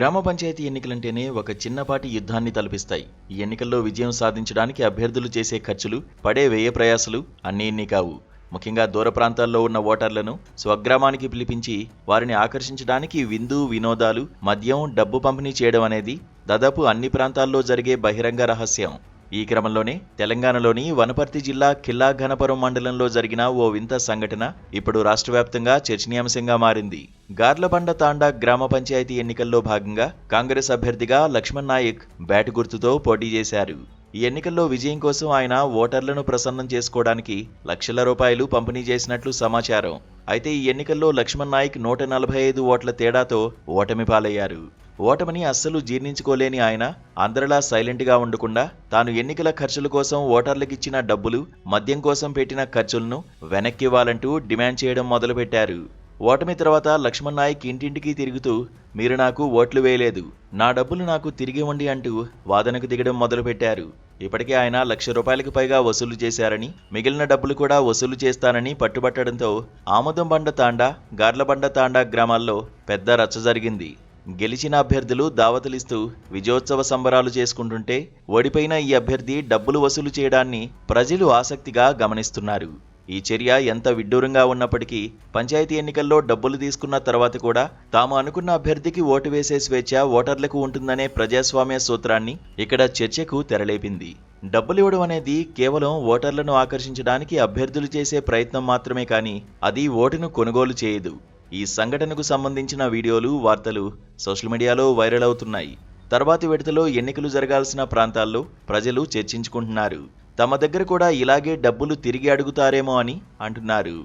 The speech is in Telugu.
గ్రామ పంచాయతీ ఎన్నికలంటేనే ఒక చిన్నపాటి యుద్ధాన్ని తలపిస్తాయి. ఈ ఎన్నికల్లో విజయం సాధించడానికి అభ్యర్థులు చేసే ఖర్చులు, పడే వ్యయ ప్రయాసలు అన్నీ ఇన్ని కావు. ముఖ్యంగా దూర ప్రాంతాల్లో ఉన్న ఓటర్లను స్వగ్రామానికి పిలిపించి వారిని ఆకర్షించడానికి విందు, వినోదాలు, మద్యం, డబ్బు పంపిణీ చేయడం అనేది దాదాపు అన్ని ప్రాంతాల్లో జరిగే బహిరంగ రహస్యం. ఈ క్రమంలోనే తెలంగాణలోని వనపర్తి జిల్లా కిల్లా ఘనపురం మండలంలో జరిగిన ఓ వింత సంఘటన ఇప్పుడు రాష్ట్రవ్యాప్తంగా చర్చనీయాంశంగా మారింది. గార్లబండ తాండా గ్రామ పంచాయతీ ఎన్నికల్లో భాగంగా కాంగ్రెస్ అభ్యర్థిగా లక్ష్మణ్ నాయక్ బ్యాట్ గుర్తుతో పోటీ చేశారు. ఈ ఎన్నికల్లో విజయం కోసం ఆయన ఓటర్లను ప్రసన్నం చేసుకోవడానికి లక్షల రూపాయలు పంపిణీ చేసినట్లు సమాచారం. అయితే ఈ ఎన్నికల్లో లక్ష్మణ్ నాయక్ 145 ఓట్ల తేడాతో ఓటమి పాలయ్యారు. ఓటమిని అస్సలు జీర్ణించుకోలేని ఆయన అందరిలా సైలెంట్గా ఉండకుండా తాను ఎన్నికల ఖర్చుల కోసం ఓటర్లకిచ్చిన డబ్బులు, మద్యం కోసం పెట్టిన ఖర్చులను వెనక్కివ్వాలంటూ డిమాండ్ చేయడం మొదలుపెట్టారు. ఓటమి తర్వాత లక్ష్మణ్ నాయక్ ఇంటింటికి తిరుగుతూ మీరు నాకు ఓట్లు వేయలేదు, నా డబ్బులు నాకు తిరిగి ఇవ్వండి అంటూ వాదనకు దిగడం మొదలుపెట్టారు. ఇప్పటికే ఆయన ₹1,00,000కు పైగా వసూలు చేశారని, మిగిలిన డబ్బులు కూడా వసూలు చేస్తానని పట్టుబట్టడంతో ఆముదంబండ తాండా, గార్లబండ తాండా గ్రామాల్లో పెద్ద రచ్చ జరిగింది. గెలిచిన అభ్యర్థులు దావతులిస్తూ విజయోత్సవ సంబరాలు చేసుకుంటుంటే ఓడిపోయిన ఈ అభ్యర్థి డబ్బులు వసూలు చేయడాన్ని ప్రజలు ఆసక్తిగా గమనిస్తున్నారు. ఈ చర్య ఎంత విడ్డూరంగా ఉన్నప్పటికీ పంచాయతీ ఎన్నికల్లో డబ్బులు తీసుకున్న తర్వాత కూడా తాము అనుకున్న అభ్యర్థికి ఓటు వేసే స్వేచ్ఛ ఓటర్లకు ఉంటుందనే ప్రజాస్వామ్య సూత్రాన్ని ఇక్కడ చర్చకు తెరలేపింది. డబ్బులివ్వడం అనేది కేవలం ఓటర్లను ఆకర్షించడానికి అభ్యర్థులు చేసే ప్రయత్నం మాత్రమే కానీ అది ఓటును కొనుగోలు చేయదు. ఈ సంఘటనకు సంబంధించిన వీడియోలు, వార్తలు సోషల్ మీడియాలో వైరల్ అవుతున్నాయి. తర్వాతి విడతలో ఎన్నికలు జరగాల్సిన ప్రాంతాల్లో ప్రజలు చర్చించుకుంటున్నారు. తమ దగ్గర కూడా ఇలాగే డబ్బులు తిరిగి అడుగుతారేమో అని అంటున్నారు.